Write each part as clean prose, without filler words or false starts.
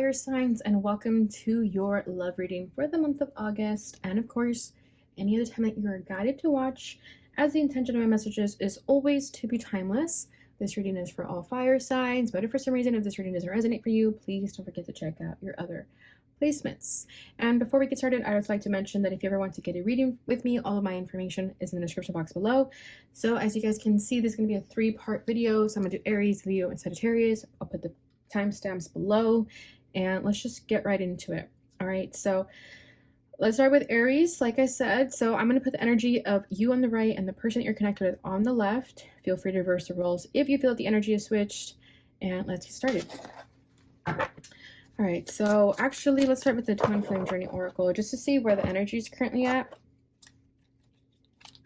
fire signs, and welcome to your love reading for the month of August. And of course, any other time that you are guided to watch, as the intention of my messages is always to be timeless. This reading is for all fire signs, but if for some reason if this reading doesn't resonate for you, please don't forget to check out your other placements. And before we get started, I would like to mention that if you ever want to get a reading with me, all of my information is in the description box below. So as you guys can see, this is going to be a 3-part video. So I'm going to do Aries, Leo, and Sagittarius. I'll put the timestamps below, and let's just get right into it. All right, so let's start with Aries. Like I said, so I'm going to put the energy of you on the right and the person that you're connected with on the left. Feel free to reverse the roles if you feel that the energy is switched, and let's get started. All right, so actually let's start with the Twin Flame Journey Oracle just to see where the energy is currently at.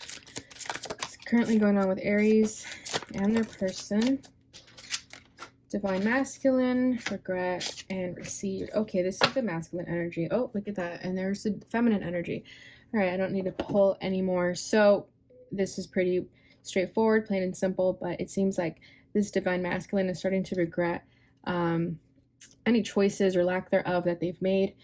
It's currently going on with Aries and their person. Divine Masculine, regret, and received. Okay, this is the masculine energy. Oh, look at that. And there's the feminine energy. All right, I don't need to pull anymore. So this is pretty straightforward, plain and simple, but it seems like this divine masculine is starting to regret any choices or lack thereof that they've made,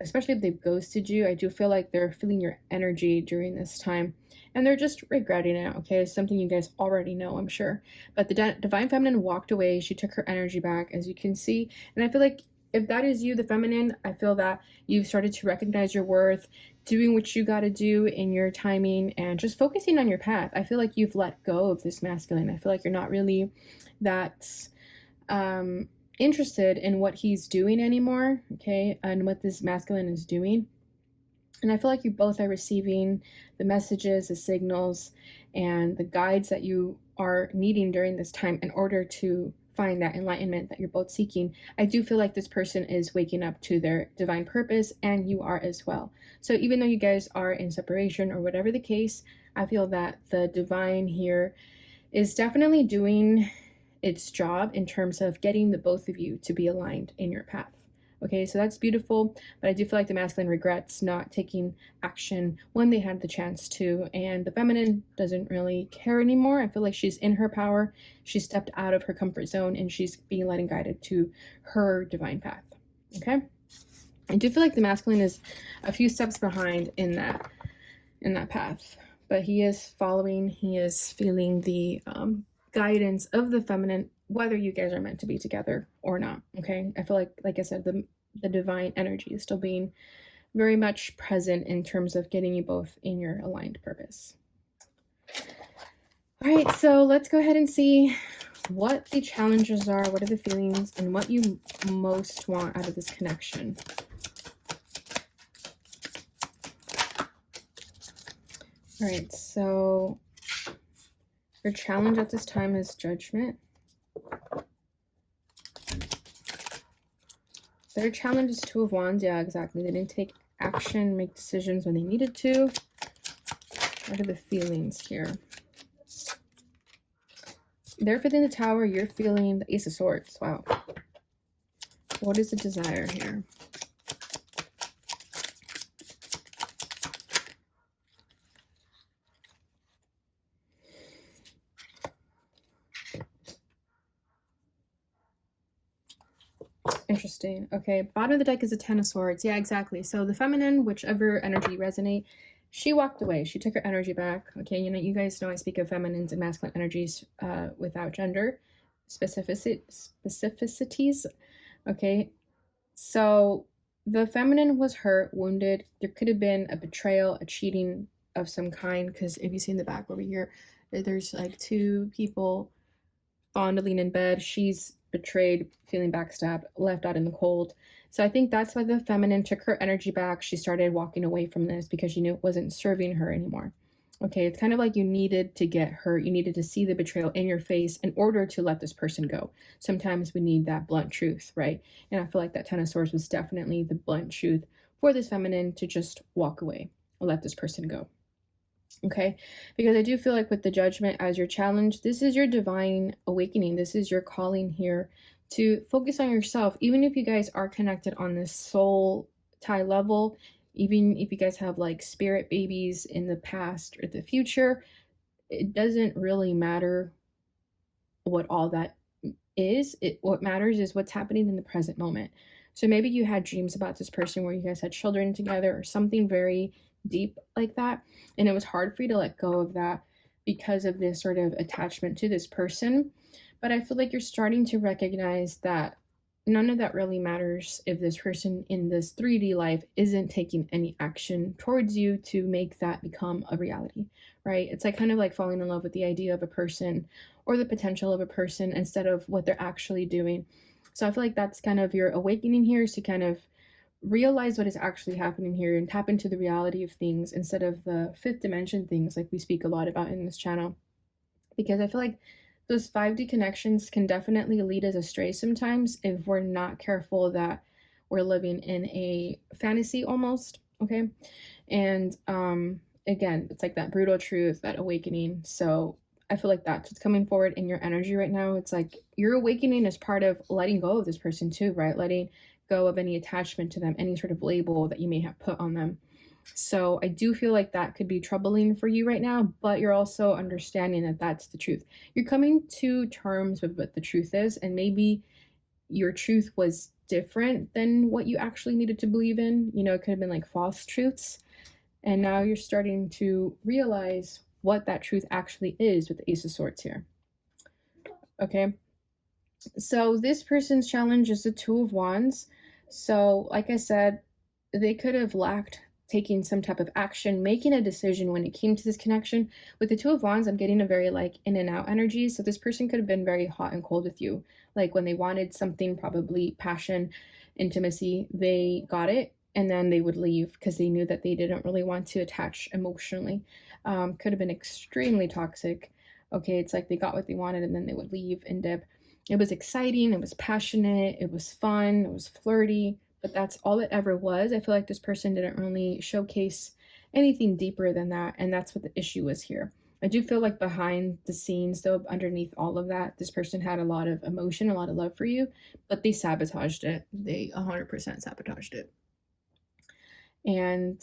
especially if they've ghosted you. I do feel like they're feeling your energy during this time, and they're just regretting it. Okay, it's something you guys already know, I'm sure. But the divine feminine walked away. She took her energy back, as you can see. And I feel like if that is you, the feminine, I feel that you've started to recognize your worth, doing what you got to do in your timing, and just focusing on your path. I feel like you've let go of this masculine. I feel like you're not really that interested in what he's doing anymore, okay, and what this masculine is doing. And I feel like you both are receiving the messages, the signals, and the guides that you are needing during this time in order to find that enlightenment that you're both seeking. I do feel like this person is waking up to their divine purpose, and you are as well. So even though you guys are in separation or whatever the case, I feel that the divine here is definitely doing its job in terms of getting the both of you to be aligned in your path. Okay, so that's beautiful, but I do feel like the masculine regrets not taking action when they had the chance to, and the feminine doesn't really care anymore. I feel like she's in her power. She stepped out of her comfort zone, and she's being led and guided to her divine path. Okay, I do feel like the masculine is a few steps behind in that path, but he is following. He is feeling the guidance of the feminine, whether you guys are meant to be together or not. Okay, I feel like I said, the divine energy is still being very much present in terms of getting you both in your aligned purpose. All right, so let's go ahead and see what the challenges are, what are the feelings, and what you most want out of this connection. All right, so your challenge at this time is judgment. Their challenge is Two of Wands. Yeah, exactly. They didn't take action, make decisions when they needed to. What are the feelings here? They're feeling the Tower. You're feeling the Ace of Swords. Wow. What is the desire here? Interesting. Okay, bottom of the deck is a Ten of Swords. Yeah, exactly. So the feminine, whichever energy resonate, she walked away. She took her energy back. Okay, you guys know I speak of feminines and masculine energies without gender specificities. Okay, so the feminine was hurt, wounded. There could have been a betrayal, a cheating of some kind, because if you see in the back over here, there's like 2 people fondling in bed. She's betrayed, feeling backstabbed, left out in the cold. So I think that's why the feminine took her energy back. She started walking away from this because she knew it wasn't serving her anymore. Okay, it's kind of like you needed to get hurt. You needed to see the betrayal in your face in order to let this person go. Sometimes we need that blunt truth, right? And I feel like that Ten of Swords was definitely the blunt truth for this feminine to just walk away and let this person go. Okay, because I do feel like with the judgment as your challenge, this is your divine awakening. This is your calling here to focus on yourself. Even if you guys are connected on this soul tie level, even if you guys have like spirit babies in the past or the future, it doesn't really matter what all that is. What matters is what's happening in the present moment. So maybe you had dreams about this person where you guys had children together or something very deep like that. And it was hard for you to let go of that because of this sort of attachment to this person. But I feel like you're starting to recognize that none of that really matters if this person in this 3D life isn't taking any action towards you to make that become a reality, right? It's like kind of like falling in love with the idea of a person or the potential of a person instead of what they're actually doing. So I feel like that's kind of your awakening here, is to kind of realize what is actually happening here and tap into the reality of things instead of the fifth dimension things like we speak a lot about in this channel. Because I feel like those 5D connections can definitely lead us astray sometimes if we're not careful that we're living in a fantasy almost, okay? And again, it's like that brutal truth, that awakening. So I feel like that's what's coming forward in your energy right now. It's like your awakening is part of letting go of this person too, right? Letting go of any attachment to them, any sort of label that you may have put on them. So I do feel like that could be troubling for you right now, but you're also understanding that that's the truth. You're coming to terms with what the truth is, and maybe your truth was different than what you actually needed to believe in. You know, it could have been like false truths. And now you're starting to realize what that truth actually is with the Ace of Swords here. Okay. So this person's challenge is the Two of Wands. So, like I said, they could have lacked taking some type of action, making a decision when it came to this connection. With the Two of Wands, I'm getting a very like in and out energy. So this person could have been very hot and cold with you. Like when they wanted something, probably passion, intimacy, they got it. And then they would leave because they knew that they didn't really want to attach emotionally. Could have been extremely toxic. Okay, it's like they got what they wanted and then they would leave and dip. It was exciting, it was passionate, it was fun, it was flirty, but that's all it ever was. I feel like this person didn't really showcase anything deeper than that, and that's what the issue was here. I do feel like behind the scenes, though, underneath all of that, this person had a lot of emotion, a lot of love for you, but they sabotaged it. They 100% sabotaged it. And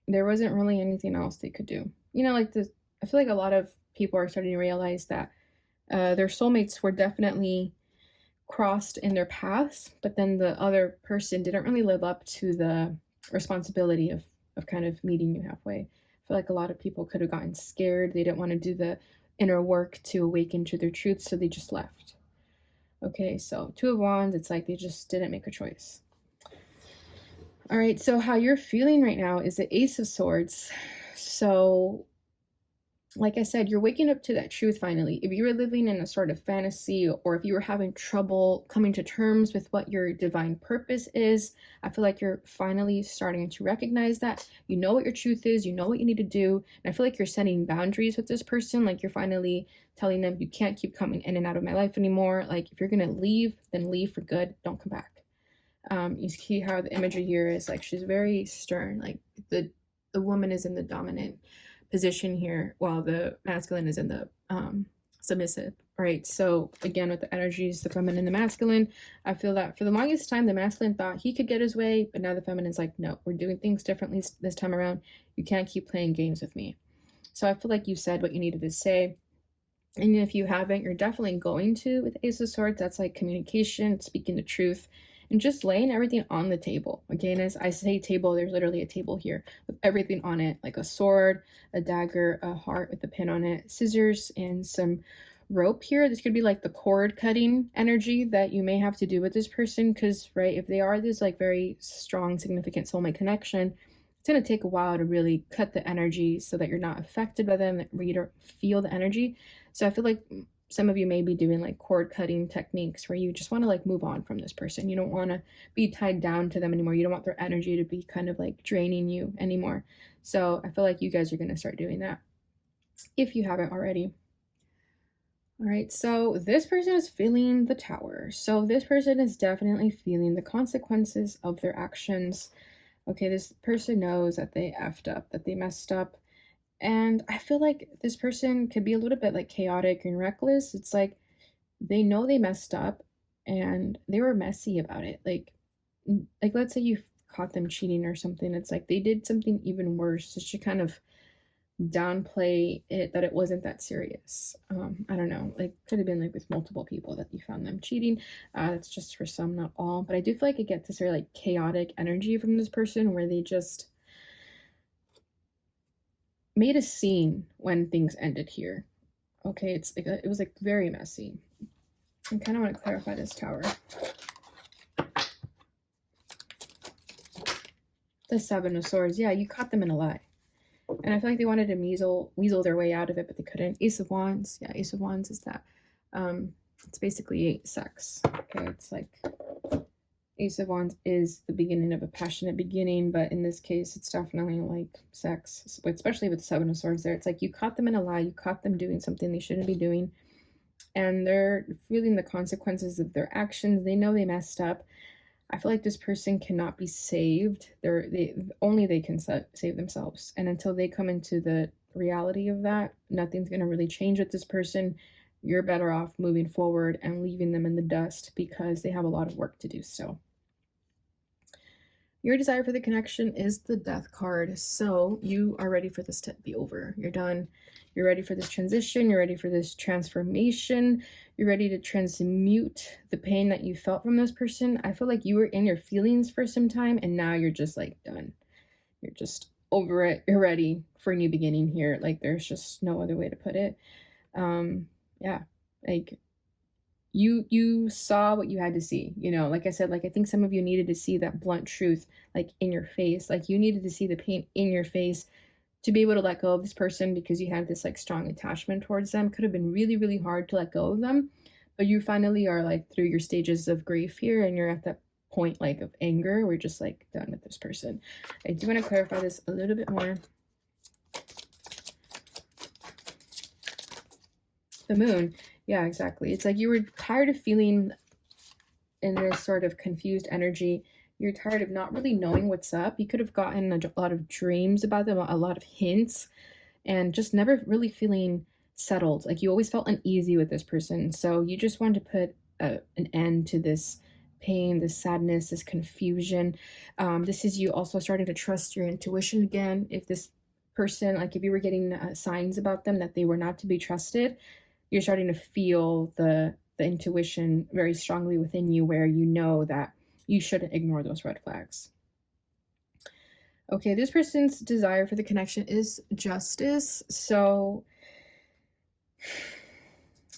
there wasn't really anything else they could do. You know, like this, I feel like a lot of people are starting to realize that their soulmates were definitely crossed in their paths, but then the other person didn't really live up to the responsibility of kind of meeting you halfway. I feel like a lot of people could have gotten scared. They didn't want to do the inner work to awaken to their truth, so they just left. Okay, so Two of Wands, it's like they just didn't make a choice. All right, so how you're feeling right now is the Ace of Swords. So like I said, you're waking up to that truth finally. If you were living in a sort of fantasy, or if you were having trouble coming to terms with what your divine purpose is, I feel like you're finally starting to recognize that. You know what your truth is, you know what you need to do. And I feel like you're setting boundaries with this person. Like you're finally telling them, you can't keep coming in and out of my life anymore. Like if you're going to leave, then leave for good. Don't come back. You see how the imagery here is like she's very stern. Like the woman is in the dominant position here while the masculine is in the submissive. Right, so again with the energies, the feminine and the masculine, I feel that for the longest time the masculine thought he could get his way, but now the feminine's like, no, we're doing things differently this time around. You can't keep playing games with me. So I feel like you said what you needed to say, and if you haven't, you're definitely going to with Ace of Swords. That's like communication, speaking the truth, and just laying everything on the table. Again, as I say table, there's literally a table here with everything on it, like a sword, a dagger, a heart with a pin on it, scissors, and some rope here. This could be like the cord cutting energy that you may have to do with this person, because right, if they are this like very strong, significant soulmate connection, it's going to take a while to really cut the energy so that you're not affected by them, that you don't feel the energy. So I feel like some of you may be doing like cord cutting techniques where you just want to like move on from this person. You don't want to be tied down to them anymore. You don't want their energy to be kind of like draining you anymore. So I feel like you guys are going to start doing that if you haven't already. All right, so this person is feeling the Tower. So this person is definitely feeling the consequences of their actions. Okay, this person knows that they effed up, that they messed up. And I feel like this person could be a little bit like chaotic and reckless. It's like they know they messed up and they were messy about it. Like let's say you caught them cheating or something. It's like they did something even worse just to kind of downplay it, that it wasn't that serious. I don't know, like could have been like with multiple people that you found them cheating. It's just for some, not all, but I do feel like it gets this very like chaotic energy from this person where they just made a scene when things ended here. Okay, it's like it was like very messy. I kind of want to clarify this Tower. The Seven of Swords, yeah, you caught them in a lie. And I feel like they wanted to weasel their way out of it, but they couldn't. Ace of Wands, yeah, Ace of Wands is that. It's basically sex. Okay, it's like Ace of Wands is the beginning of a passionate beginning, but in this case, it's definitely like sex, especially with the Seven of Swords there. It's like you caught them in a lie, you caught them doing something they shouldn't be doing, and they're feeling the consequences of their actions. They know they messed up. I feel like this person cannot be saved. Only they can save themselves. And until they come into the reality of that, nothing's going to really change with this person. You're better off moving forward and leaving them in the dust because they have a lot of work to do still. Your desire for the connection is the Death card. So you are ready for this to be over. You're done. You're ready for this transition. You're ready for this transformation. You're ready to transmute the pain that you felt from this person. I feel like you were in your feelings for some time and now you're just like done. You're just over it. You're ready for a new beginning here. Like there's just no other way to put it. Yeah, like you saw what you had to see, you know, like I said, like I think some of you needed to see that blunt truth like in your face, like you needed to see the pain in your face to be able to let go of this person because you had this like strong attachment towards them. Could have been really, really hard to let go of them, but you finally are like through your stages of grief here and you're at that point like of anger. We're just like done with this person. I do want to clarify this a little bit more. The Moon, yeah, exactly. It's like you were tired of feeling in this sort of confused energy. You're tired of not really knowing what's up. You could have gotten a lot of dreams about them, a lot of hints, and just never really feeling settled. Like you always felt uneasy with this person. So you just wanted to put an end to this pain, this sadness, this confusion. This is you also starting to trust your intuition again. If this person, like if you were getting signs about them that they were not to be trusted, you're starting to feel the intuition very strongly within you where you know that you shouldn't ignore those red flags. Okay, this person's desire for the connection is justice. So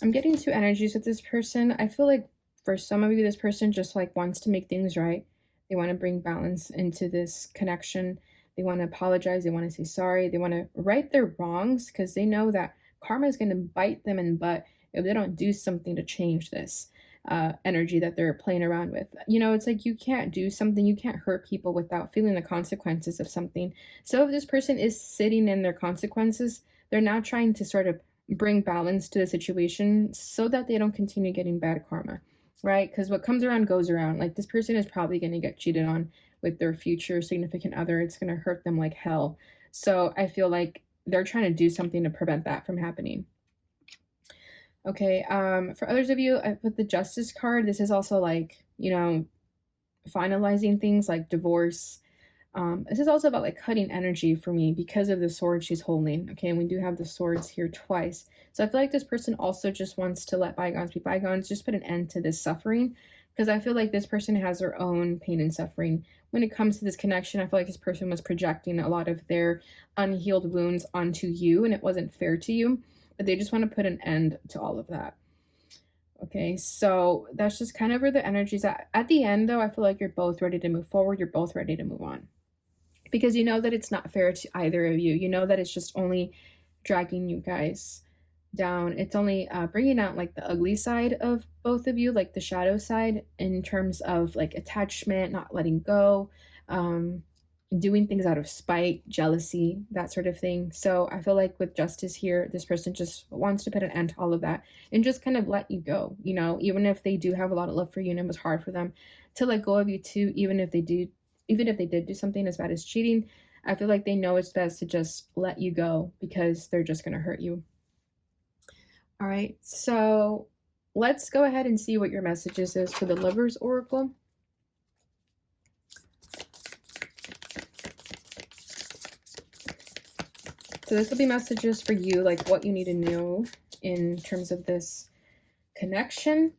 I'm getting two energies with this person. I feel like for some of you, this person just like wants to make things right. They want to bring balance into this connection. They want to apologize. They want to say sorry. They want to right their wrongs because they know that karma is going to bite them in the butt if they don't do something to change this energy that they're playing around with. You know, it's like you can't do something, you can't hurt people without feeling the consequences of something. So if this person is sitting in their consequences, they're now trying to sort of bring balance to the situation so that they don't continue getting bad karma, right? Because what comes around goes around. Like this person is probably going to get cheated on with their future significant other. It's going to hurt them like hell. So I feel like they're trying to do something to prevent that from happening. Okay, for others of you, I put the Justice card. This is also like, you know, finalizing things like divorce. This is also about like cutting energy for me because of the sword she's holding. Okay, and we do have the swords here twice. So I feel like this person also just wants to let bygones be bygones, just put an end to this suffering. Because I feel like this person has their own pain and suffering. When it comes to this connection, I feel like this person was projecting a lot of their unhealed wounds onto you, and it wasn't fair to you. But they just want to put an end to all of that. Okay, so that's just kind of where the energies at. At the end, though, I feel like you're both ready to move forward. You're both ready to move on. Because you know that it's not fair to either of you. You know that it's just only dragging you guys down. It's only bringing out like the ugly side of both of you, like the shadow side in terms of like attachment, not letting go, doing things out of spite, jealousy, that sort of thing. So I feel like with justice here, this person just wants to put an end to all of that and just kind of let you go, you know, even if they do have a lot of love for you and it was hard for them to let go of you too, even if they did do something as bad as cheating. I feel like they know it's best to just let you go because they're just going to hurt you. All right, so let's go ahead and see what your messages is for the Lovers Oracle. So this will be messages for you, like what you need to know in terms of this connection.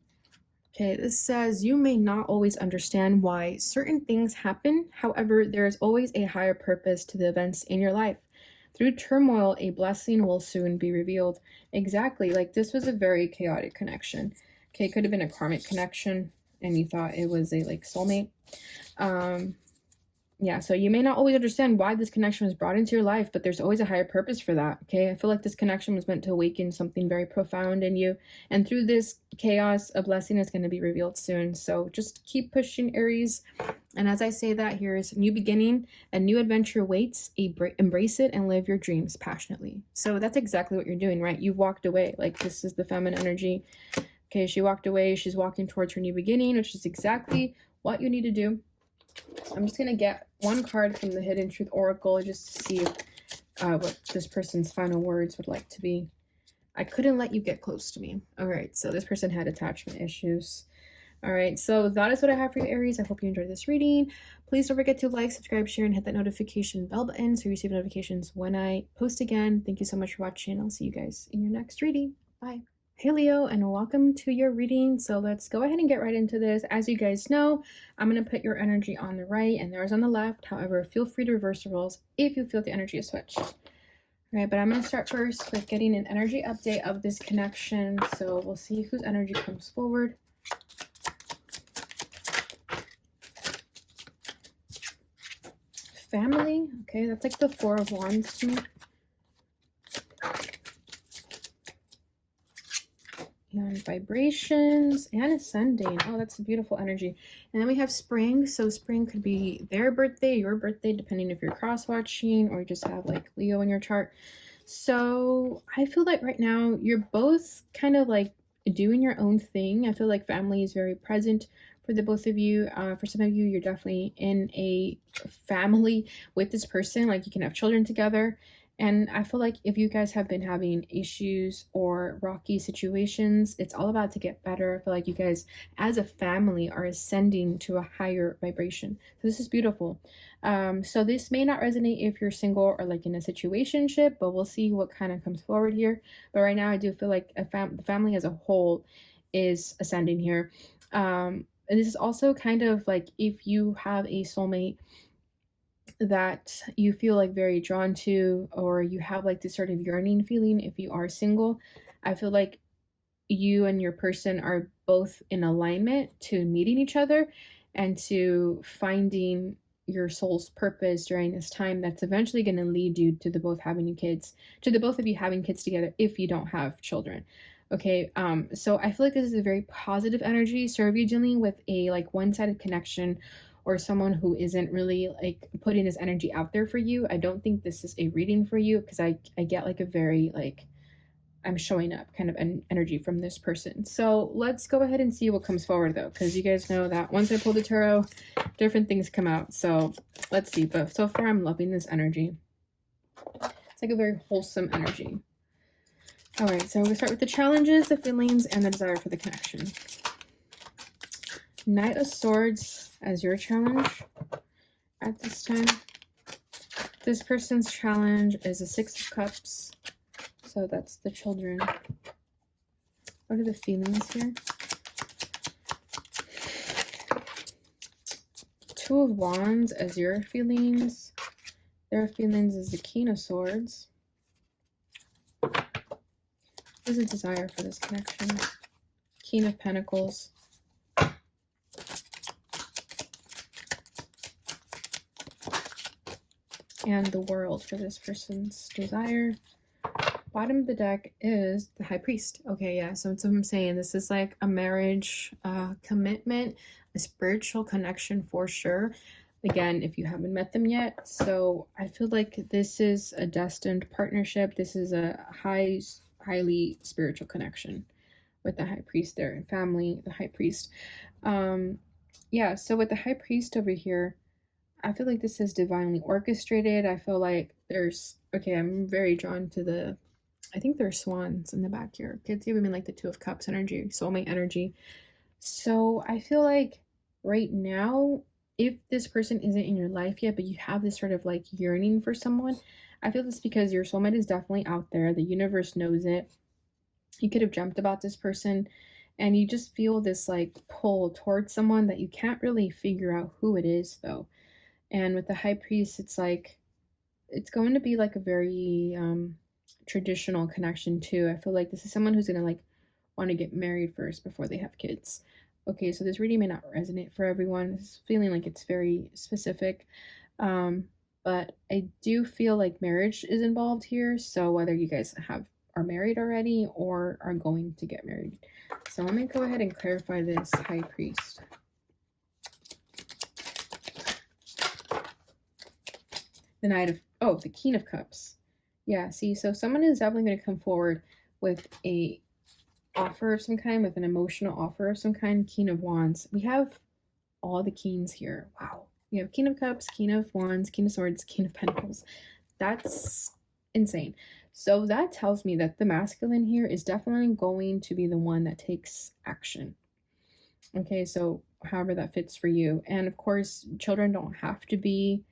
Okay, this says you may not always understand why certain things happen. However, there is always a higher purpose to the events in your life. Through turmoil, a blessing will soon be revealed. Exactly, like this was a very chaotic connection. Okay, it could have been a karmic connection and you thought it was a like soulmate. Yeah, so you may not always understand why this connection was brought into your life, but there's always a higher purpose for that, okay? I feel like this connection was meant to awaken something very profound in you, and through this chaos, a blessing is going to be revealed soon. So just keep pushing, Aries. And as I say that, here's new beginning, a new adventure waits, embrace it and live your dreams passionately. So that's exactly what you're doing, right? You walked away. Like, this is the feminine energy. Okay, she walked away. She's walking towards her new beginning, which is exactly what you need to do. I'm just going to get one card from the Hidden Truth Oracle just to see what this person's final words would like to be. I couldn't let you get close to me. All right, so this person had attachment issues. All right, so that is what I have for you, Aries. I hope you enjoyed this reading. Please don't forget to like, subscribe, share, and hit that notification bell button so you receive notifications when I post again. Thank you so much for watching. I'll see you guys in your next reading. Bye. Hey Leo, and welcome to your reading. So let's go ahead and get right into this. As you guys know, I'm going to put your energy on the right and theirs on the left. However, feel free to reverse the roles if you feel the energy is switched. All right, but I'm going to start first with getting an energy update of this connection. So we'll see whose energy comes forward. Family, okay, that's like the Four of Wands to me. And vibrations and ascending. Oh, that's a beautiful energy. And then we have spring. So spring could be their birthday, your birthday, depending if you're cross-watching or you just have like Leo in your chart. So I feel like right now you're both kind of like doing your own thing. I feel like family is very present for the both of you. For some of you, you're definitely in a family with this person. Like you can have children together. And I feel like if you guys have been having issues or rocky situations, it's all about to get better. I feel like you guys as a family are ascending to a higher vibration. So this is beautiful. So this may not resonate if you're single or like in a situationship, but we'll see what kind of comes forward here. But right now I do feel like the family as a whole is ascending here. And this is also kind of like if you have a soulmate that you feel like very drawn to, or you have like this sort of yearning feeling if you are single, I feel like you and your person are both in alignment to meeting each other and to finding your soul's purpose during this time that's eventually going to lead you to the both of you having kids together if you don't have children. Okay, so I feel like this is a very positive energy. So if you're dealing with a like one-sided connection or someone who isn't really like putting this energy out there for you, I don't think this is a reading for you, because I get like a very like I'm showing up kind of an energy from this person. So let's go ahead and see what comes forward though, because you guys know that once I pull the tarot, different things come out. So let's see. But so far I'm loving this energy. It's like a very wholesome energy. All right, so we'll start with the challenges, the feelings, and the desire for the connection. Knight of Swords as your challenge at this time. This person's challenge is a Six of Cups. So that's the children. What are the feelings here? Two of Wands as your feelings. Their feelings is the King of Swords. What is the desire for this connection? King of Pentacles. And the World for this person's desire. Bottom of the deck is the High Priest. Okay, yeah, so that's what I'm saying. This is like a marriage commitment, a spiritual connection for sure. Again, if you haven't met them yet. So I feel like this is a destined partnership. This is a highly spiritual connection with the High Priest there. Family, the High Priest. Yeah, so with the High Priest over here, I feel like this is divinely orchestrated. I feel like there's, okay, I'm very drawn to I think there's swans in the back here. It's giving me like the Two of Cups energy, soulmate energy. So I feel like right now if this person isn't in your life yet, but you have this sort of like yearning for someone, I feel this because your soulmate is definitely out there. The universe knows it. You could have dreamt about this person, and you just feel this like pull towards someone that you can't really figure out who it is though. And with the high priest, it's like it's going to be like a very traditional connection too. I feel like this is someone who's going to like want to get married first before they have kids. Okay, so this reading may not resonate for everyone. It's feeling like it's very specific. Um, but I do feel like marriage is involved here. So whether you guys are married already or are going to get married. So let me go ahead and clarify this high priest. The Knight of, oh, the King of Cups. Yeah, see, so someone is definitely going to come forward with a offer of some kind, with an emotional offer of some kind. King of Wands. We have all the kings here. Wow. We have King of Cups, King of Wands, King of Swords, King of Pentacles. That's insane. So that tells me that the masculine here is definitely going to be the one that takes action. Okay, so however that fits for you. And of course, children don't have to be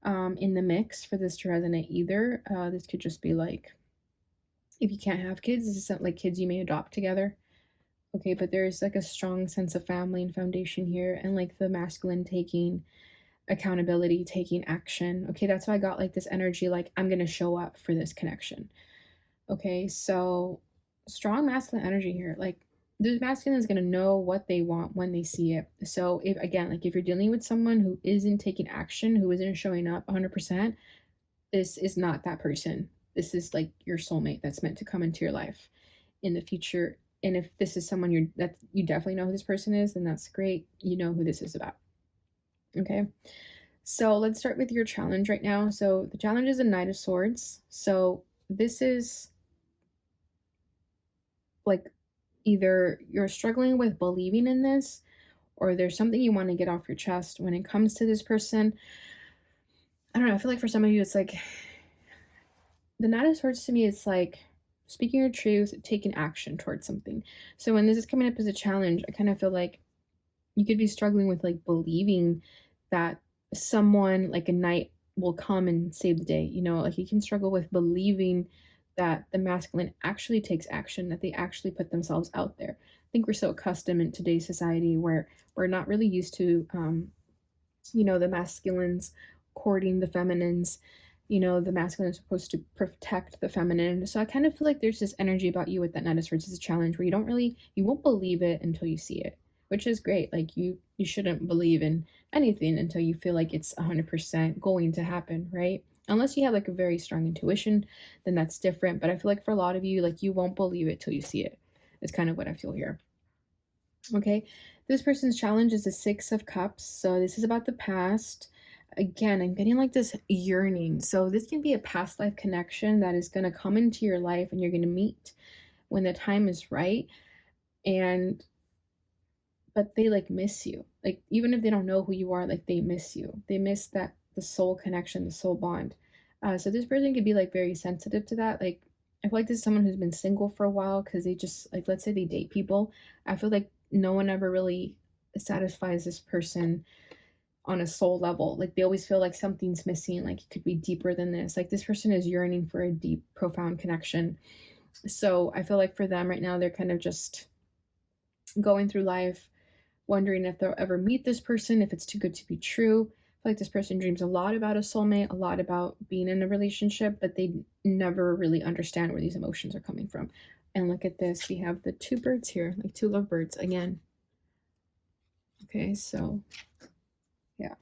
in the mix for this to resonate either. This could just be like, if you can't have kids, this is something like kids you may adopt together. Okay, but there's like a strong sense of family and foundation here, and like the masculine taking accountability, taking action. Okay, that's why I got like this energy, like I'm gonna show up for this connection. Okay, so strong masculine energy here. Like the masculine is gonna know what they want when they see it. So if again, like if you're dealing with someone who isn't taking action, who isn't showing up 100%, this is not that person. This is like your soulmate that's meant to come into your life in the future. And if this is someone you definitely know who this person is, then that's great. You know who this is about. Okay. So let's start with your challenge right now. So the challenge is a Knight of Swords. So this is like either you're struggling with believing in this, or there's something you want to get off your chest when it comes to this person. I don't know. I feel like for some of you, it's like the Knight of Swords to me, it's like speaking your truth, taking action towards something. So when this is coming up as a challenge, I kind of feel like you could be struggling with like believing that someone like a knight will come and save the day. You know, like you can struggle with believing that the masculine actually takes action, that they actually put themselves out there. I think we're so accustomed in today's society where we're not really used to the masculines courting the feminines. The masculine is supposed to protect the feminine. So I kind of feel like there's this energy about you with that Knight of Swords as a challenge where you won't believe it until you see it, which is great. Like you shouldn't believe in anything until you feel like it's 100% going to happen, right? Unless you have like a very strong intuition, then that's different. But I feel like for a lot of you, like you won't believe it till you see it. It's kind of what I feel here. Okay, this person's challenge is the Six of Cups. So this is about the past. Again, I'm getting like this yearning. So this can be a past life connection that is going to come into your life and you're going to meet when the time is right. But they like miss you. Like even if they don't know who you are, like they miss you. They miss the soul connection, the soul bond. So this person could be like very sensitive to that. Like I feel like this is someone who's been single for a while because they just like, let's say they date people. I feel like no one ever really satisfies this person on a soul level. Like they always feel like something's missing, like it could be deeper than this. Like this person is yearning for a deep, profound connection. So I feel like for them right now, they're kind of just going through life, wondering if they'll ever meet this person, if it's too good to be true. I feel like this person dreams a lot about a soulmate, a lot about being in a relationship, but they never really understand where these emotions are coming from. And look at this, we have the two birds here, like two lovebirds again. Okay, so yeah.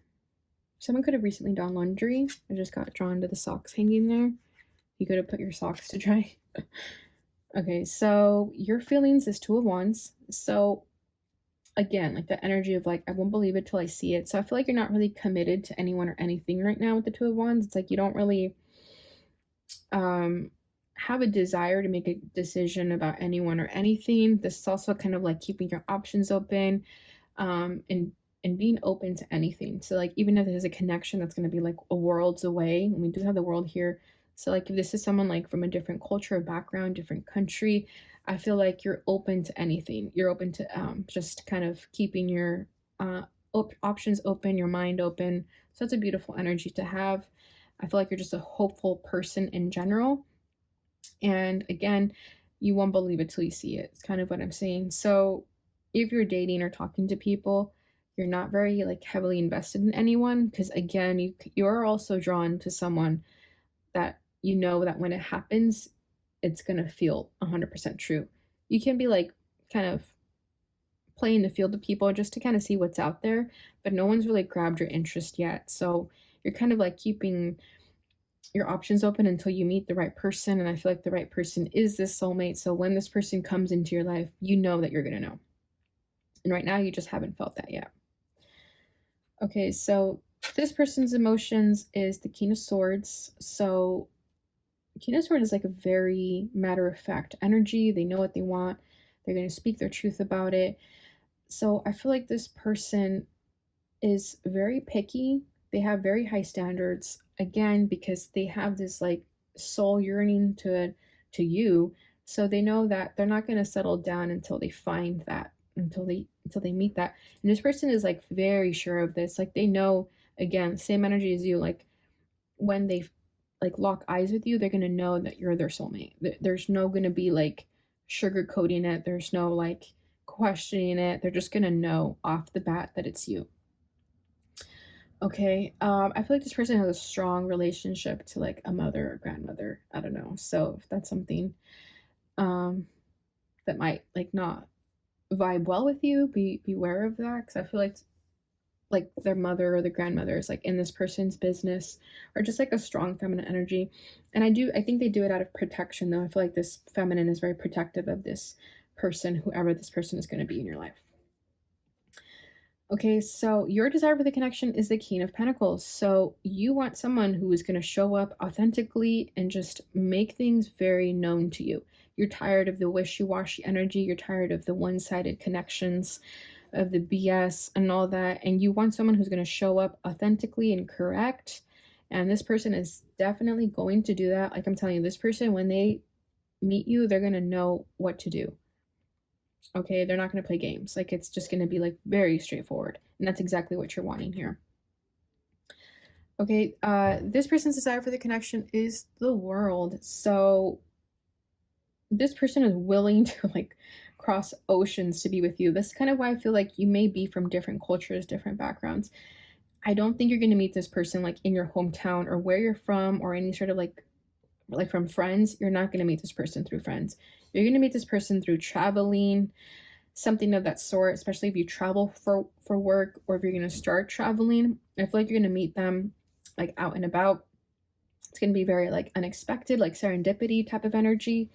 Someone could have recently done laundry. I just got drawn to the socks hanging there. You could have put your socks to dry. Okay, so your feelings is Two of Wands. So again, like the energy of like, I won't believe it till I see it. So I feel like you're not really committed to anyone or anything right now with the Two of Wands. It's like you don't really have a desire to make a decision about anyone or anything. This is also kind of like keeping your options open and being open to anything. So like even if there's a connection that's going to be like a worlds away, and we do have the world here. So like if this is someone like from a different culture or background, different country, I feel like you're open to anything. You're open to just kind of keeping your options open, your mind open. So it's a beautiful energy to have. I feel like you're just a hopeful person in general. And again, you won't believe it till you see it. It's kind of what I'm saying. So if you're dating or talking to people, you're not very like heavily invested in anyone, because again, you're also drawn to someone that you know that when it happens, it's gonna feel 100% true. You can be like kind of playing the field of people just to kind of see what's out there, but no one's really grabbed your interest yet. So you're kind of like keeping your options open until you meet the right person. And I feel like the right person is this soulmate. So when this person comes into your life, you know that you're going to know. And right now, you just haven't felt that yet. Okay, so this person's emotions is the King of Swords. So King of Swords is like a very matter-of-fact energy. They know what they want. They're going to speak their truth about it. So I feel like this person is very picky. They have very high standards, again, because they have this like soul yearning to you. So they know that they're not going to settle down until they find that, until they meet that. And this person is like very sure of this. Like they know, again, same energy as you. Like when they like lock eyes with you, they're going to know that you're their soulmate. There's no going to be like sugarcoating it. There's no like questioning it. They're just going to know off the bat that it's you. Okay, I feel like this person has a strong relationship to like a mother or grandmother. I don't know. So if that's something that might like not vibe well with you, be beware of that, because I feel like their mother or the grandmother is like in this person's business, or just like a strong feminine energy. And I think they do it out of protection though. I feel like this feminine is very protective of this person, whoever this person is going to be in your life. Okay, so your desire for the connection is the King of Pentacles. So you want someone who is going to show up authentically and just make things very known to you. You're tired of the wishy-washy energy. You're tired of the one-sided connections, of the BS and all that. And you want someone who's going to show up authentically and correct. And this person is definitely going to do that. Like I'm telling you, this person, when they meet you, they're going to know what to do. Okay, they're not going to play games. Like it's just going to be like very straightforward. And that's exactly what you're wanting here. Okay, this person's desire for the connection is the world. So this person is willing to like cross oceans to be with you. This is kind of why I feel like you may be from different cultures, different backgrounds. I don't think you're going to meet this person like in your hometown or where you're from, or any sort of like from friends. You're not going to meet this person through friends. You're going to meet this person through traveling, something of that sort, especially if you travel for work, or if you're going to start traveling. I feel like you're going to meet them like out and about. It's going to be very like unexpected, like serendipity type of energy.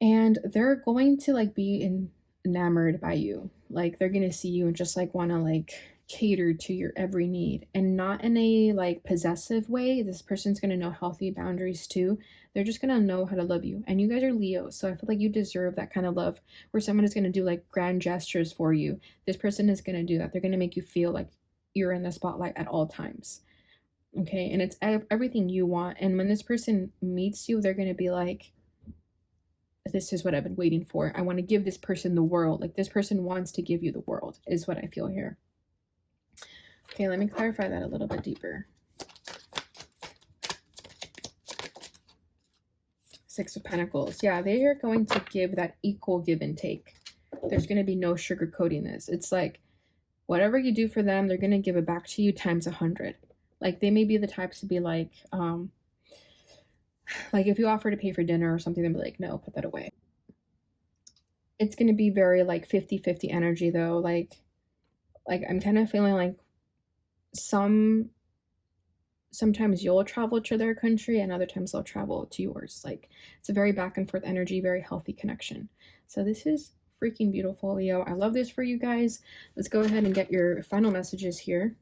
And they're going to like be enamored by you. Like they're going to see you and just like want to like cater to your every need, and not in a like possessive way. This person's going to know healthy boundaries too. They're just going to know how to love you. And you guys are Leo, so I feel like you deserve that kind of love, where someone is going to do like grand gestures for you. This person is going to do that. They're going to make you feel like you're in the spotlight at all times. Okay, and it's everything you want. And when this person meets you, they're going to be like, this is what I've been waiting for. I want to give this person the world. Like this person wants to give you the world, is what I feel here. Okay, let me clarify that a little bit deeper. Six of Pentacles. Yeah, they are going to give that equal give and take. There's going to be no sugarcoating this. It's like whatever you do for them, they're going to give it back to you times 100. Like they may be the types to be like if you offer to pay for dinner or something, they'll be like, no, put that away. It's going to be very like 50-50 energy though. Like I'm kind of feeling like sometimes you'll travel to their country and other times they'll travel to yours. Like it's a very back and forth energy, very healthy connection. So this is freaking beautiful, Leo. I love this for you guys. Let's go ahead and get your final messages here.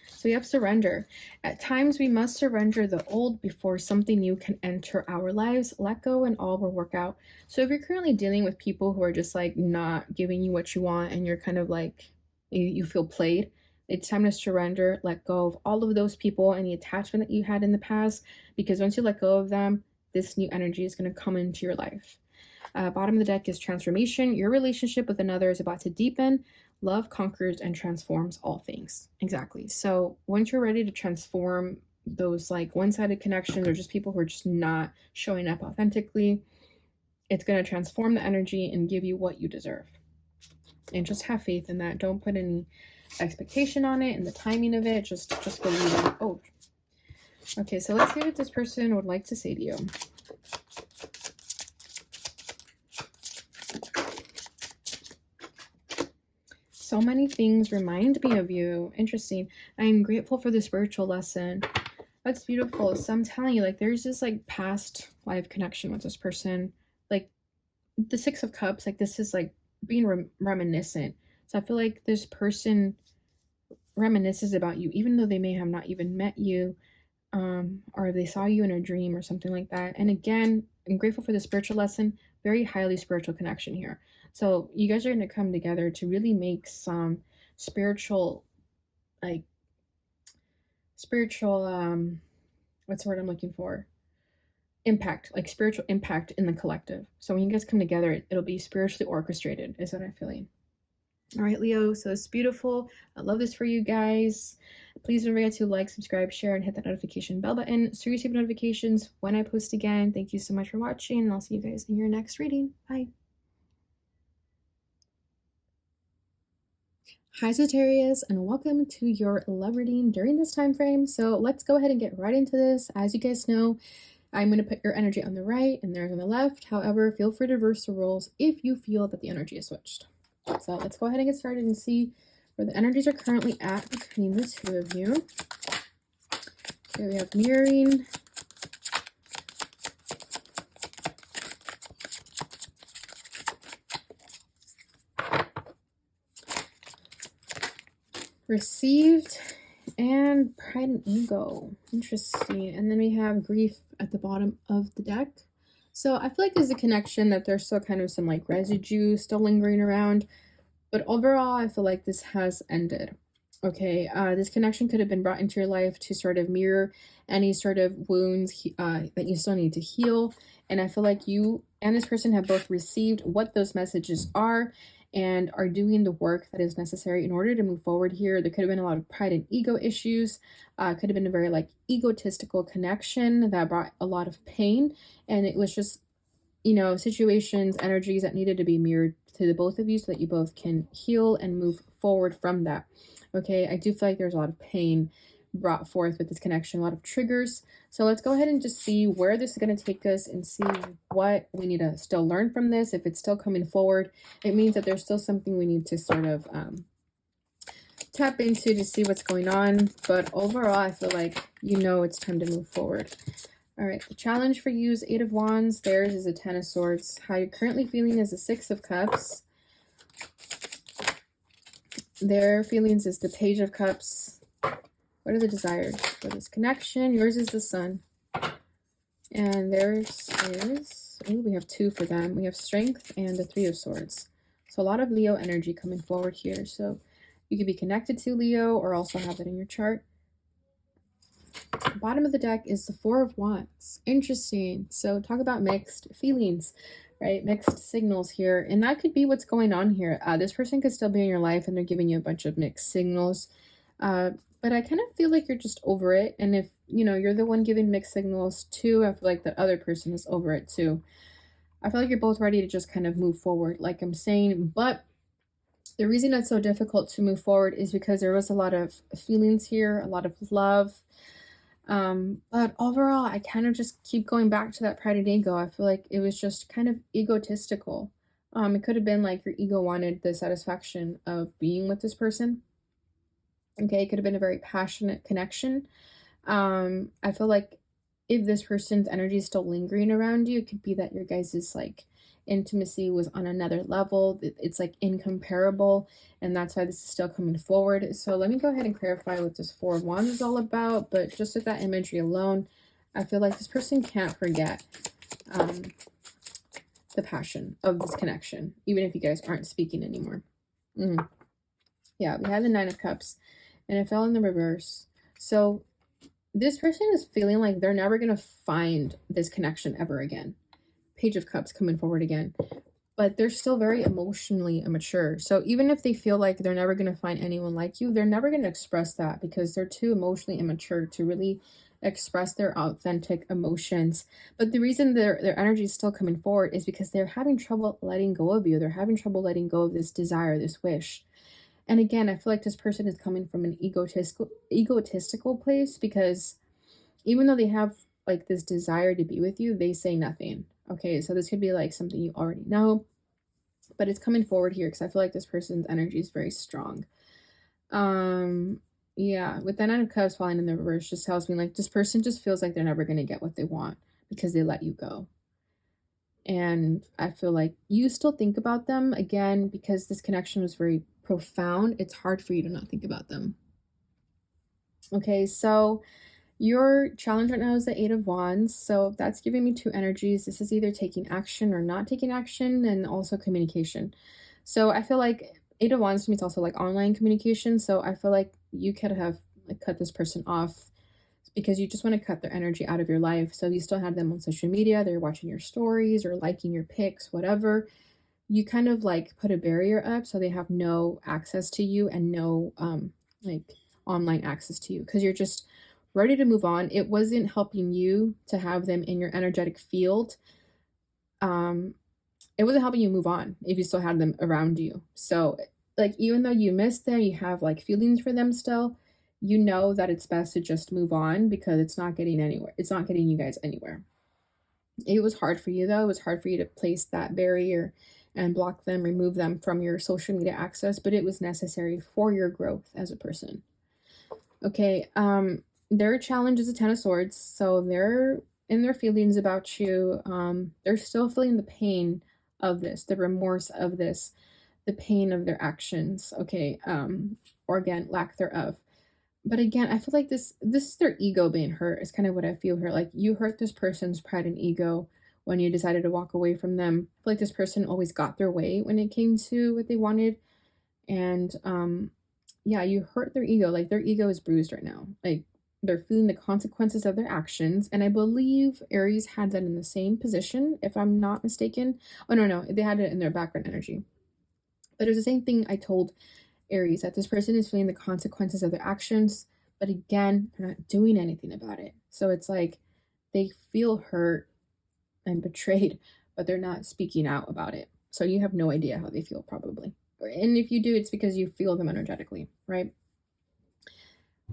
So we have surrender. At times we must surrender the old before something new can enter our lives. Let go and all will work out. So if you're currently dealing with people who are just like not giving you what you want, and you're kind of like, you feel played, it's time to surrender, let go of all of those people and the attachment that you had in the past, because once you let go of them, this new energy is going to come into your life. Bottom of the deck is transformation. Your relationship with another is about to deepen. Love conquers and transforms all things. Exactly. So once you're ready to transform those like one-sided connections or just people who are just not showing up authentically, it's going to transform the energy and give you what you deserve. And just have faith in that. Don't put any expectation on it and the timing of it. Just believe it. Oh, okay. So let's see what this person would like to say to you. So many things remind me of you. Interesting. I am grateful for the spiritual lesson. That's beautiful. So I'm telling you, like, there's this like past life connection with this person. Like the Six of Cups, like this is like being reminiscent. So I feel like this person reminisces about you, even though they may have not even met you, or they saw you in a dream or something like that. And again, I'm grateful for the spiritual lesson. Very highly spiritual connection here. So you guys are going to come together to really make some spiritual, like what's the word I'm looking for? Impact, like spiritual impact in the collective. So when you guys come together, it'll be spiritually orchestrated, is what I'm feeling. All right, Leo, so it's beautiful. I love this for you guys. Please don't forget to like, subscribe, share, and hit that notification bell button so you receive notifications when I post again. Thank you so much for watching, and I'll see you guys in your next reading. Bye. Hi Sagittarius, and welcome to your love reading during this time frame. So let's go ahead and get right into this. As you guys know, I'm going to put your energy on the right and theirs on the left. However, feel free to reverse the roles if you feel that the energy is switched. So let's go ahead and get started and see where the energies are currently at between the two of you. Okay, we have mirroring, received, and pride and ego. Interesting. And then we have grief at the bottom of the deck. So I feel like there's a connection that there's still kind of some like residue still lingering around, but overall I feel like this has ended. Okay, this connection could have been brought into your life to sort of mirror any sort of wounds that you still need to heal. And I feel like you and this person have both received what those messages are and are doing the work that is necessary in order to move forward here. There could have been a lot of pride and ego issues. Could have been a very like egotistical connection that brought a lot of pain. And it was just, you know, situations, energies that needed to be mirrored to the both of you so that you both can heal and move forward from that. Okay, I do feel like there's a lot of pain brought forth with this connection, a lot of triggers. So let's go ahead and just see where this is going to take us and see what we need to still learn from this. If it's still coming forward, it means that there's still something we need to sort of tap into to see what's going on. But overall, I feel like you know it's time to move forward. All right, the challenge for you is 8 of Wands. Theirs is a 10 of Swords. How you're currently feeling is a 6 of Cups. Their feelings is the Page of Cups. What are the desires for this connection? Yours is the Sun. And theirs is, oh, we have 2 for them. We have Strength and the 3 of Swords. So a lot of Leo energy coming forward here. So you could be connected to Leo or also have it in your chart. Bottom of the deck is the 4 of Wands. Interesting. So talk about mixed feelings, right? Mixed signals here. And that could be what's going on here. This person could still be in your life and they're giving you a bunch of mixed signals. But I kind of feel like you're just over it. And if, you know, you're the one giving mixed signals too, I feel like the other person is over it too. I feel like you're both ready to just kind of move forward, like I'm saying. But the reason it's so difficult to move forward is because there was a lot of feelings here, a lot of love. But overall, I kind of just keep going back to that pride and ego. I feel like it was just kind of egotistical. It could have been like your ego wanted the satisfaction of being with this person. Okay, it could have been a very passionate connection. I feel like if this person's energy is still lingering around you, it could be that your guys' like intimacy was on another level. It's like incomparable, and that's why this is still coming forward. So let me go ahead and clarify what this 4 of Wands is all about. But just with that imagery alone, I feel like this person can't forget the passion of this connection, even if you guys aren't speaking anymore. Yeah, we had the 9 of Cups and it fell in the reverse. So this person is feeling like they're never going to find this connection ever again. Page of Cups coming forward again, but they're still very emotionally immature. So even if they feel like they're never going to find anyone like you, they're never going to express that because they're too emotionally immature to really express their authentic emotions. But the reason their energy is still coming forward is because they're having trouble letting go of you. They're having trouble letting go of this desire, this wish. And again, I feel like this person is coming from an egotistical place, because even though they have like this desire to be with you, they say nothing. Okay, so this could be like something you already know, but it's coming forward here because I feel like this person's energy is very strong. Um, yeah, with that Nine of Cups falling in the reverse just tells me like this person just feels like they're never gonna get what they want because they let you go. And I feel like you still think about them again because this connection was very profound. It's hard for you to not think about them. Okay, so your challenge right now is the Eight of Wands. So that's giving me two energies. This is either taking action or not taking action, and also communication. So I feel like Eight of Wands means also like online communication. So I feel like you could have like cut this person off because you just want to cut their energy out of your life. So you still have them on social media, they're watching your stories or liking your pics, whatever. You kind of like put a barrier up so they have no access to you and no like online access to you because you're just ready to move on. It wasn't helping you to have them in your energetic field. Um it wasn't helping you move on if you still had them around you. So like even though you miss them, you have like feelings for them still, you know that it's best to just move on because it's not getting anywhere. It's not getting you guys anywhere. It was hard for you though. It was hard for you to place that barrier and block them, remove them from your social media access, but it was necessary for your growth as a person. Okay, their challenge is a Ten of Swords, so they're in their feelings about you. They're still feeling the pain of this, the remorse of this, the pain of their actions, okay, or again, lack thereof. But again, I feel like this is their ego being hurt. Is kind of what I feel here. Like you hurt this person's pride and ego when you decided to walk away from them. I feel like this person always got their way when it came to what they wanted, and yeah, you hurt their ego. Like their ego is bruised right now. Like they're feeling the consequences of their actions. And I believe Aries had that in the same position, if I'm not mistaken. Oh no, they had it in their background energy. But it was the same thing I told Aries, that this person is feeling the consequences of their actions, but again, they're not doing anything about it. So it's like they feel hurt and betrayed, but they're not speaking out about it. So you have no idea how they feel, probably. And if you do, it's because you feel them energetically, right?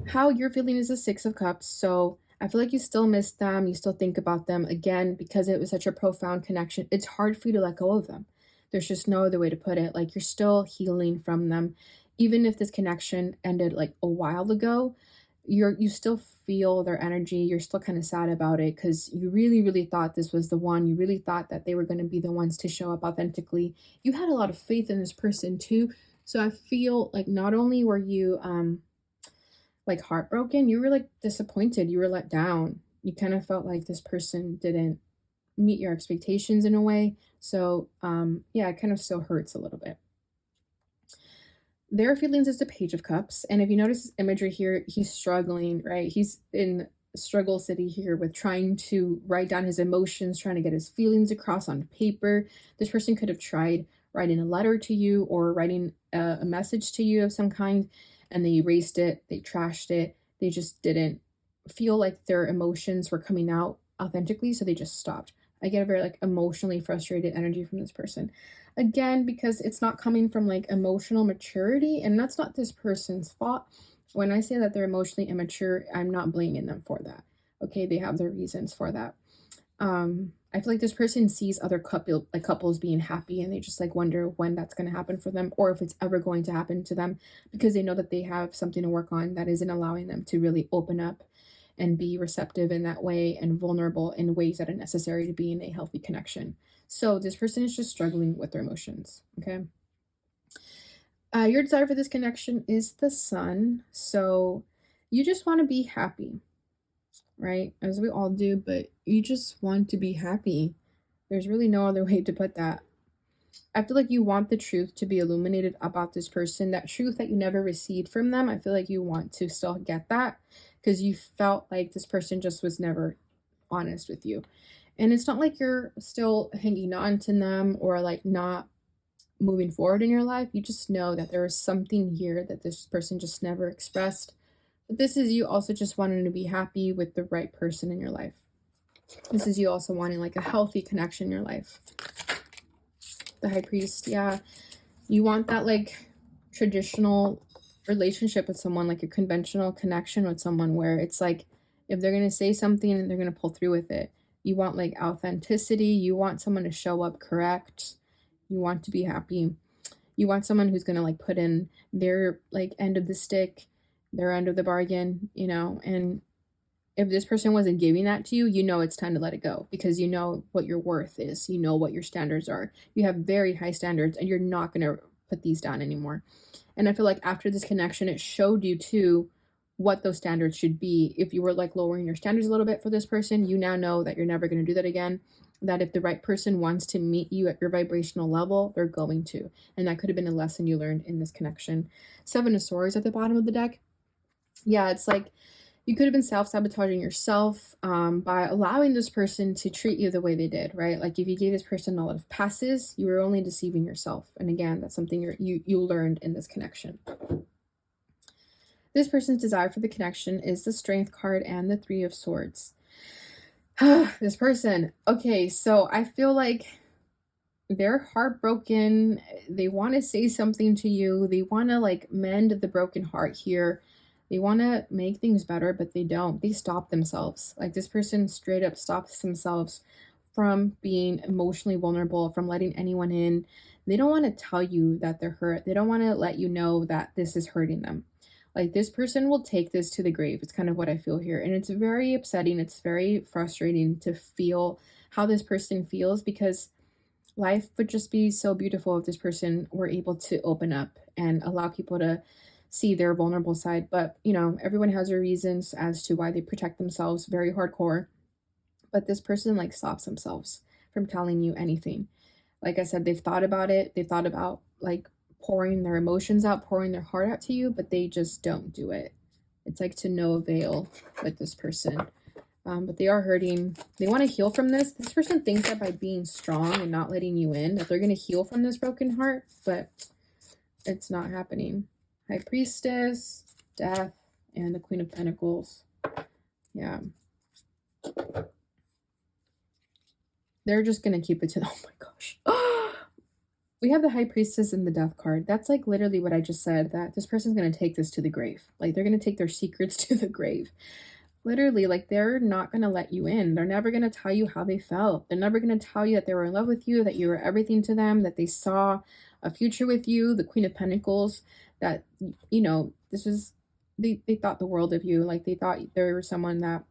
How you're feeling is a Six of Cups. So I feel like you still miss them. You still think about them again because it was such a profound connection. It's hard for you to let go of them. There's just no other way to put it. Like you're still healing from them. Even if this connection ended like a while ago, you still feel their energy. You're still kind of sad about it because you really, really thought this was the one. You really thought that they were going to be the ones to show up authentically. You had a lot of faith in this person too. So I feel like not only were you like heartbroken, you were like disappointed, you were let down. You kind of felt like this person didn't meet your expectations in a way. So yeah, it kind of still hurts a little bit. Their feelings is the Page of Cups. And if you notice his imagery here, he's struggling, right? He's in struggle city here with trying to write down his emotions, trying to get his feelings across on paper. This person could have tried writing a letter to you or writing a message to you of some kind, and they erased it, they trashed it. They just didn't feel like their emotions were coming out authentically, so they just stopped. I get a very like emotionally frustrated energy from this person. Again, because it's not coming from like emotional maturity, and that's not this person's fault. When I say that they're emotionally immature, I'm not blaming them for that. Okay, they have their reasons for that. I feel like this person sees other couples being happy, and they just like wonder when that's going to happen for them, or if it's ever going to happen to them, because they know that they have something to work on that isn't allowing them to really open up and be receptive in that way and vulnerable in ways that are necessary to be in a healthy connection. So this person is just struggling with their emotions. Okay. Your desire for this connection is the Sun. So you just want to be happy, right? As we all do, but you just want to be happy. There's really no other way to put that. I feel like you want the truth to be illuminated about this person, that truth that you never received from them. I feel like you want to still get that because you felt like this person just was never honest with you. And it's not like you're still hanging on to them or like not moving forward in your life. You just know that there is something here that this person just never expressed. But this is you also just wanting to be happy with the right person in your life. This is you also wanting like a healthy connection in your life. The High Priest, yeah. You want that like traditional relationship with someone, like a conventional connection with someone where it's like if they're going to say something, they're going to pull through with it. You want like authenticity. You want someone to show up correct. You want to be happy. You want someone who's going to like put in their like end of the stick, their end of the bargain, you know, and if this person wasn't giving that to you, you know it's time to let it go because you know what your worth is. You know what your standards are. You have very high standards and you're not going to put these down anymore. And I feel like after this connection, it showed you too what those standards should be. If you were like lowering your standards a little bit for this person, you now know that you're never going to do that again. That if the right person wants to meet you at your vibrational level, they're going to. And that could have been a lesson you learned in this connection. Seven of Swords at the bottom of the deck. Yeah, it's like you could have been self-sabotaging yourself by allowing this person to treat you the way they did, right? Like if you gave this person a lot of passes, you were only deceiving yourself. And again, that's something you learned in this connection. This person's desire for the connection is the Strength card and the Three of Swords. This person. Okay, so I feel like they're heartbroken. They want to say something to you. They want to like mend the broken heart here. They want to make things better, but they don't. They stop themselves. Like this person straight up stops themselves from being emotionally vulnerable, from letting anyone in. They don't want to tell you that they're hurt. They don't want to let you know that this is hurting them. Like this person will take this to the grave. It's kind of what I feel here. And it's very upsetting. It's very frustrating to feel how this person feels because life would just be so beautiful if this person were able to open up and allow people to see their vulnerable side. But, you know, everyone has their reasons as to why they protect themselves very hardcore. But this person like stops themselves from telling you anything. Like I said, they've thought about it. They've thought about like pouring their emotions out, pouring their heart out to you, but they just don't do it. It's like to no avail with this person. But they are hurting. They want to heal from this. This person thinks that by being strong and not letting you in, that they're going to heal from this broken heart, but it's not happening. High Priestess, Death, and the Queen of Pentacles. Yeah. They're just going to keep it to, oh my gosh. We have the High Priestess and the Death card. That's like literally what I just said, that this person's going to take this to the grave. Like they're going to take their secrets to the grave. Literally, like they're not going to let you in. They're never going to tell you how they felt. They're never going to tell you that they were in love with you, that you were everything to them, that they saw a future with you, the Queen of Pentacles, that, you know, this was, they thought the world of you. Like they thought they were someone that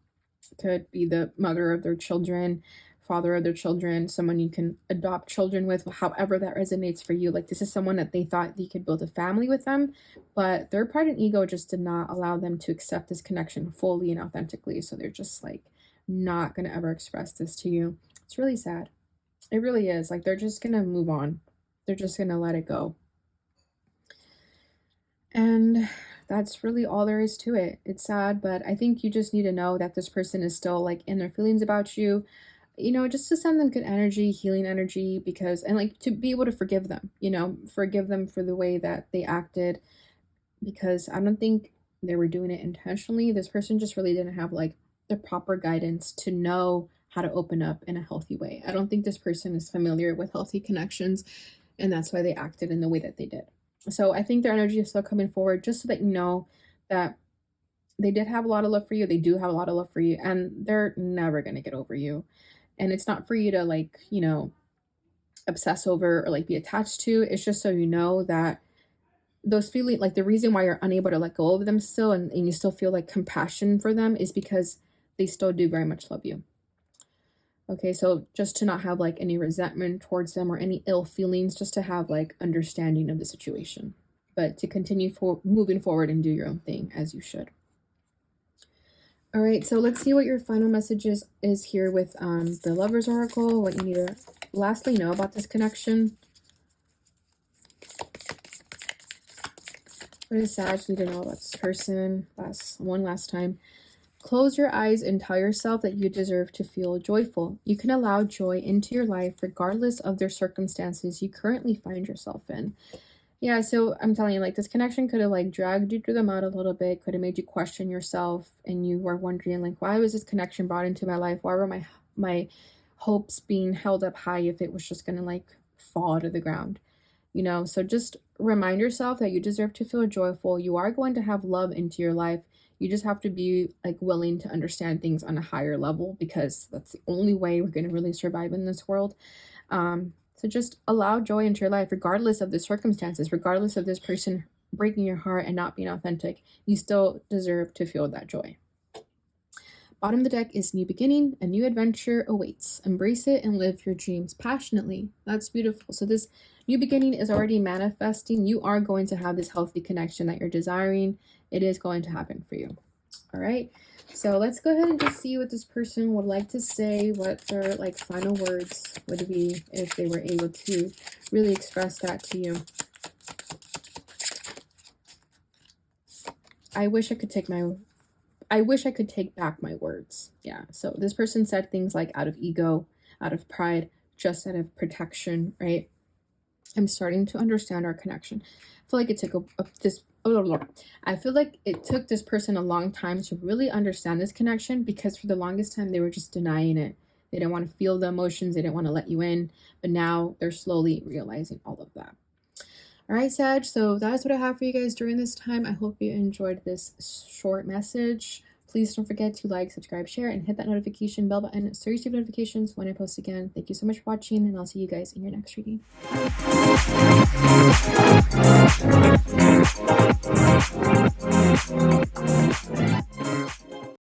could be the mother of their children, father of their children, someone you can adopt children with, however that resonates for you. Like this is someone that they thought you could build a family with them, but their pride and ego just did not allow them to accept this connection fully and authentically. So they're just like not going to ever express this to you. It's really sad. It really is. Like they're just going to move on. They're just going to let it go. And that's really all there is to it. It's sad, but I think you just need to know that this person is still like in their feelings about you, you know, just to send them good energy, healing energy, because, and like to be able to forgive them, you know, forgive them for the way that they acted, because I don't think they were doing it intentionally. This person just really didn't have like the proper guidance to know how to open up in a healthy way. I don't think this person is familiar with healthy connections, and that's why they acted in the way that they did. So I think their energy is still coming forward, just so that you know that they did have a lot of love for you. They do have a lot of love for you, and they're never going to get over you. And it's not for you to like, you know, obsess over or like be attached to. It's just so you know that those feelings, like the reason why you're unable to let go of them still, and you still feel like compassion for them, is because they still do very much love you. Okay, so just to not have like any resentment towards them or any ill feelings, just to have like understanding of the situation, but to continue moving forward and do your own thing as you should. All right, so let's see what your final message is here with the Lover's Oracle, what you need to lastly know about this connection. What does Sag need to know about this person? Last time. Close your eyes and tell yourself that you deserve to feel joyful. You can allow joy into your life regardless of the circumstances you currently find yourself in. Yeah, so I'm telling you, like, this connection could have like dragged you through the mud a little bit, could have made you question yourself, and you were wondering like, why was this connection brought into my life? Why were my hopes being held up high if it was just gonna like fall to the ground? So just remind yourself that you deserve to feel joyful. You are going to have love into your life. You just have to be like willing to understand things on a higher level, because that's the only way we're going to really survive in this world. So just allow joy into your life, regardless of the circumstances, regardless of this person breaking your heart and not being authentic. You still deserve to feel that joy. Bottom of the deck is new beginning. A new adventure awaits. Embrace it and live your dreams passionately. That's beautiful. So this new beginning is already manifesting. You are going to have this healthy connection that you're desiring. It is going to happen for you. All right. So let's go ahead and just see what this person would like to say, what their like final words would be if they were able to really express that to you. I wish I could take back my words. Yeah. So this person said things like out of ego, out of pride, just out of protection, right? I'm starting to understand our connection. I feel like it took I feel like it took this person a long time to really understand this connection, because for the longest time they were just denying it. They didn't want to feel the emotions. They didn't want to let you in. But now they're slowly realizing all of that. All right, Sag. So that is what I have for you guys during this time. I hope you enjoyed this short message. Please don't forget to like, subscribe, share, and hit that notification bell button so you receive notifications when I post again. Thank you so much for watching, and I'll see you guys in your next reading. Bye.